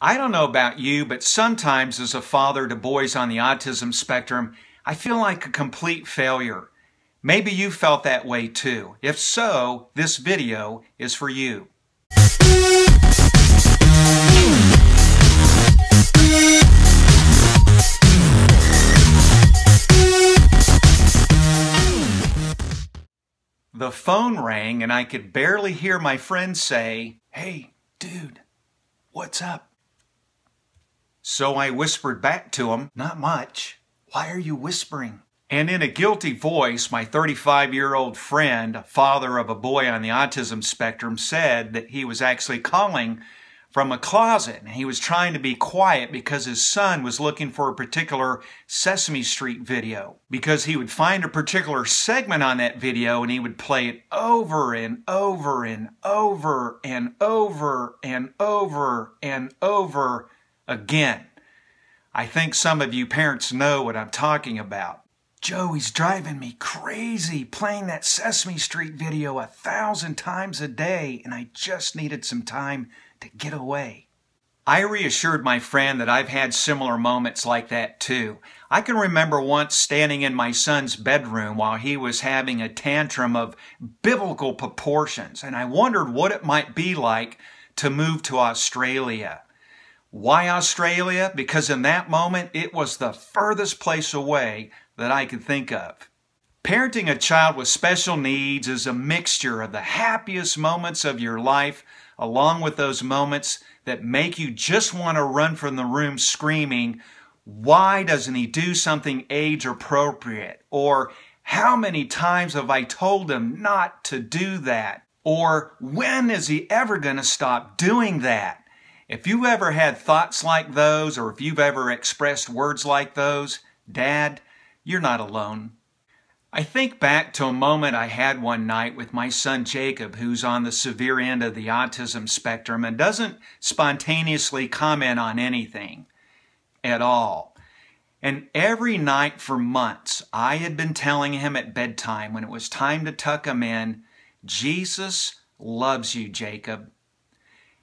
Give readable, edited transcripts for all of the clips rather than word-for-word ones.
I don't know about you, but sometimes as a father to boys on the autism spectrum, I feel like a complete failure. Maybe you felt that way too. If so, this video is for you. The phone rang and I could barely hear my friend say, "Hey, dude, what's up?" So I whispered back to him, "Not much. Why are you whispering?" And in a guilty voice, my 35-year-old friend, father of a boy on the autism spectrum, said that he was actually calling from a closet and he was trying to be quiet because his son was looking for a particular Sesame Street video, because he would find a particular segment on that video and he would play it over and over and over and over and over and over again. I think some of you parents know what I'm talking about. "Joey's driving me crazy playing that Sesame Street video 1,000 times a day, and I just needed some time to get away." I reassured my friend that I've had similar moments like that too. I can remember once standing in my son's bedroom while he was having a tantrum of biblical proportions, and I wondered what it might be like to move to Australia. Why Australia? Because in that moment, it was the furthest place away that I could think of. Parenting a child with special needs is a mixture of the happiest moments of your life, along with those moments that make you just want to run from the room screaming, "Why doesn't he do something age appropriate?" Or, "How many times have I told him not to do that?" Or, "When is he ever going to stop doing that?" If you've ever had thoughts like those, or if you've ever expressed words like those, Dad, you're not alone. I think back to a moment I had one night with my son Jacob, who's on the severe end of the autism spectrum and doesn't spontaneously comment on anything at all. And every night for months, I had been telling him at bedtime when it was time to tuck him in, "Jesus loves you, Jacob."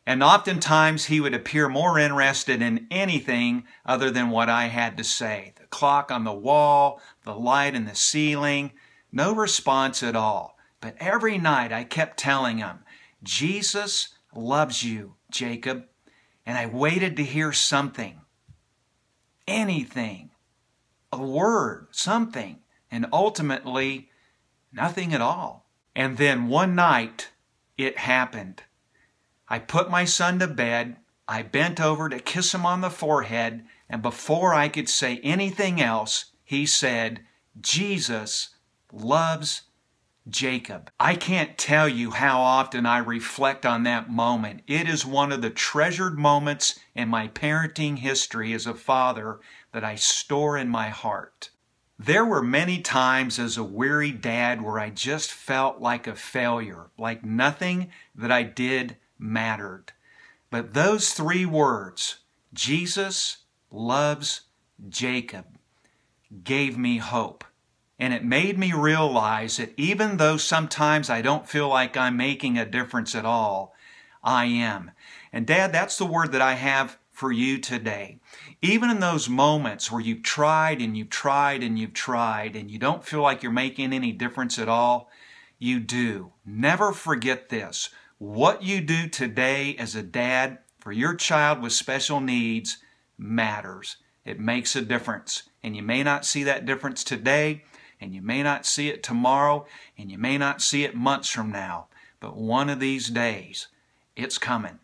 And oftentimes he would appear more interested in anything other than what I had to say. The clock on the wall, the light in the ceiling, no response at all. But every night I kept telling him, "Jesus loves you, Jacob." And I waited to hear something, anything, a word, something, and ultimately nothing at all. And then one night it happened. I put my son to bed, I bent over to kiss him on the forehead, and before I could say anything else, he said, "Jesus loves Jacob." I can't tell you how often I reflect on that moment. It is one of the treasured moments in my parenting history as a father that I store in my heart. There were many times as a weary dad where I just felt like a failure, like nothing that I did mattered. But those three words, "Jesus loves Jacob," gave me hope. And it made me realize that even though sometimes I don't feel like I'm making a difference at all, I am. And Dad, that's the word that I have for you today. Even in those moments where you've tried and you've tried and you've tried and you don't feel like you're making any difference at all, you do. Never forget this. What you do today as a dad for your child with special needs matters. It makes a difference. And you may not see that difference today, and you may not see it tomorrow, and you may not see it months from now. But one of these days, it's coming.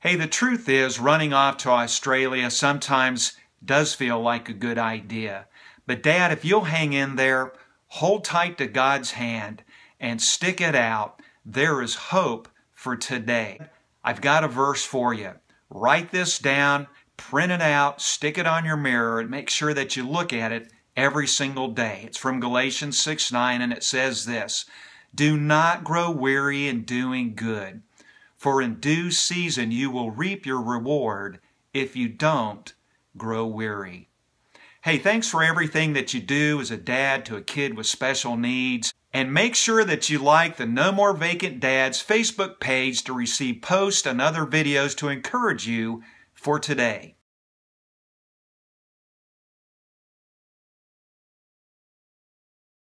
Hey, the truth is, running off to Australia sometimes does feel like a good idea. But Dad, if you'll hang in there, hold tight to God's hand, and stick it out, there is hope for today. I've got a verse for you. Write this down, print it out, stick it on your mirror, and make sure that you look at it every single day. It's from Galatians 6:9, and it says this, "Do not grow weary in doing good, for in due season you will reap your reward if you don't grow weary." Hey, thanks for everything that you do as a dad to a kid with special needs. And make sure that you like the No More Vacant Dads Facebook page to receive posts and other videos to encourage you for today.